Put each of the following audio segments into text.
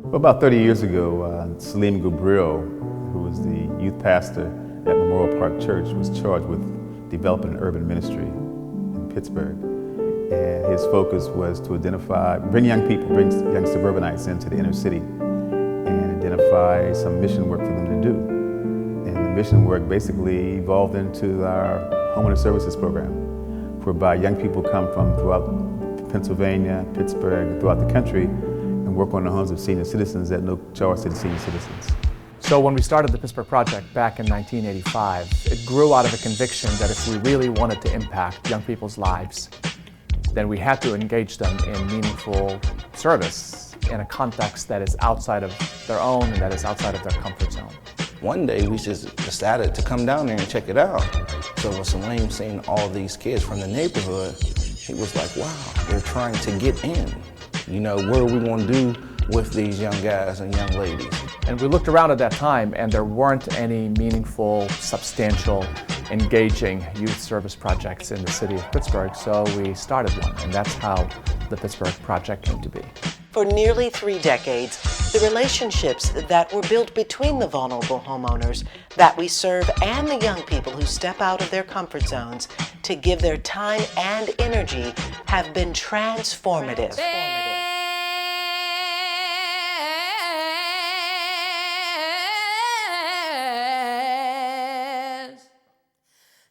Well, about 30 years ago, Salim Gabriel, who was the youth pastor at Memorial Park Church, was charged with developing an urban ministry in Pittsburgh. And his focus was to bring young suburbanites into the inner city and identify some mission work for them to do. And the mission work basically evolved into our homeowner services program, whereby young people come from throughout Pennsylvania, Pittsburgh, throughout the country, and work on the homes of senior citizens at no charge to the senior citizens. So when we started the Pittsburgh Project back in 1985, it grew out of a conviction that if we really wanted to impact young people's lives, then we had to engage them in meaningful service in a context that is outside of their own and that is outside of their comfort zone. One day we just decided to come down there and check it out. So when Salim seen all these kids from the neighborhood, he was like, wow, they're trying to get in. You know, what are we going to do with these young guys and young ladies? And we looked around at that time and there weren't any meaningful, substantial, engaging youth service projects in the city of Pittsburgh, so we started one, and that's how the Pittsburgh Project came to be. For nearly 3 decades, the relationships that were built between the vulnerable homeowners that we serve and the young people who step out of their comfort zones to give their time and energy have been transformative.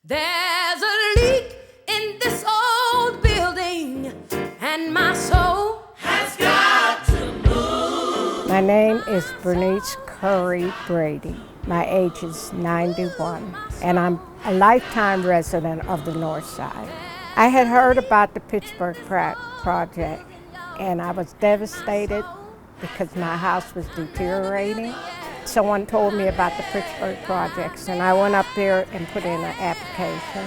There's a leak in this old building, and my soul has got to move. My name is Bernice Curry Brady. My age is 91, and I'm a lifetime resident of the North Side. I had heard about the Pittsburgh Project, and I was devastated because my house was deteriorating. Someone told me about the Pittsburgh Projects, and I went up there and put in an application.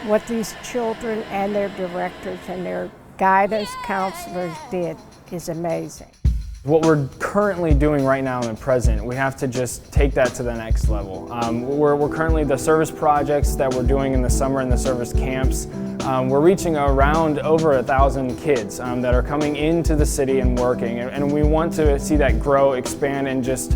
What these children and their directors and their guidance counselors did is amazing. What we're currently doing right now in the present, we have to just take that to the next level. We're currently, the service projects that we're doing in the summer and the service camps, we're reaching around over 1,000 kids that are coming into the city and working, and we want to see that grow, expand, and just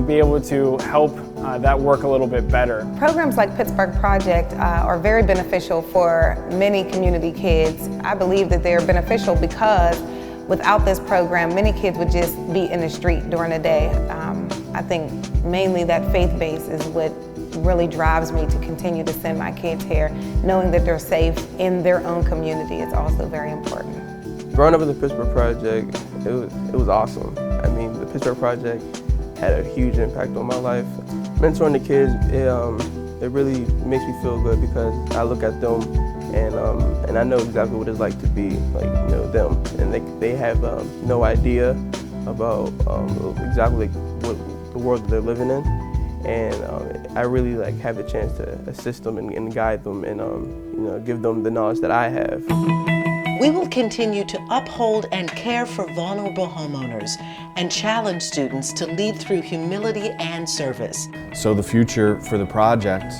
be able to help that work a little bit better. Programs like Pittsburgh Project are very beneficial for many community kids. I believe that they're beneficial because without this program, many kids would just be in the street during the day. I think mainly that faith base is what really drives me to continue to send my kids here. Knowing that they're safe in their own community is also very important. Growing up in the Pittsburgh Project, it was awesome. I mean, the Pittsburgh Project had a huge impact on my life. Mentoring the kids, it really makes me feel good because I look at them and I know exactly what it's like to be like, you know, them, and they have no idea about exactly what the world that they're living in, and I really have the chance to assist them and guide them and you know, give them the knowledge that I have. We will continue to uphold and care for vulnerable homeowners and challenge students to lead through humility and service. So the future for the project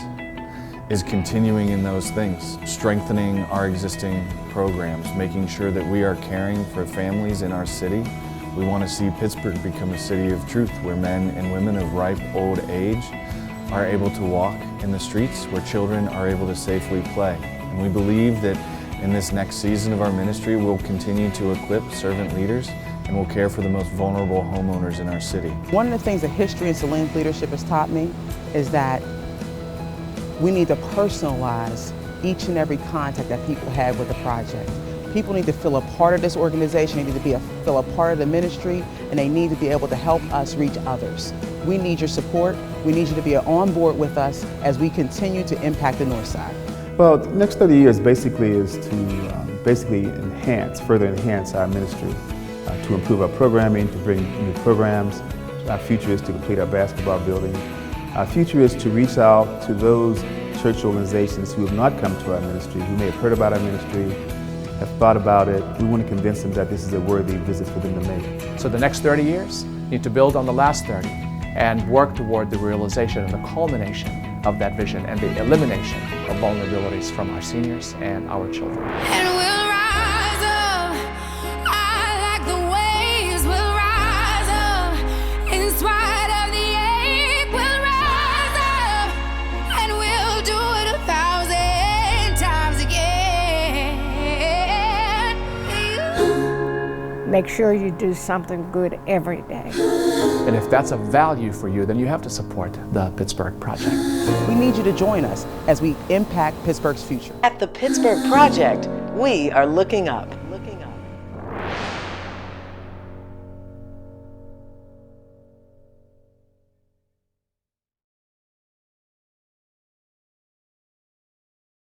is continuing in those things, strengthening our existing programs, making sure that we are caring for families in our city. We want to see Pittsburgh become a city of truth where men and women of ripe old age are able to walk in the streets, where children are able to safely play. And we believe that in this next season of our ministry, we'll continue to equip servant leaders and we'll care for the most vulnerable homeowners in our city. One of the things that history and Salim's leadership has taught me is that we need to personalize each and every contact that people have with the project. People need to feel a part of this organization, they need to feel a part of the ministry, and they need to be able to help us reach others. We need your support. We need you to be on board with us as we continue to impact the North Side. Well, the next 30 years basically is to further enhance our ministry, to improve our programming, to bring new programs. Our future is to complete our basketball building. Our future is to reach out to those church organizations who have not come to our ministry, who may have heard about our ministry, have thought about it. We want to convince them that this is a worthy visit for them to make. So the next 30 years need to build on the last 30 and work toward the realization and the culmination of that vision and the elimination of vulnerabilities from our seniors and our children. And we'll rise up, I like the waves, we'll rise up. Make sure you do something good every day. And if that's a value for you, then you have to support the Pittsburgh Project. We need you to join us as we impact Pittsburgh's future. At the Pittsburgh Project, we are looking up.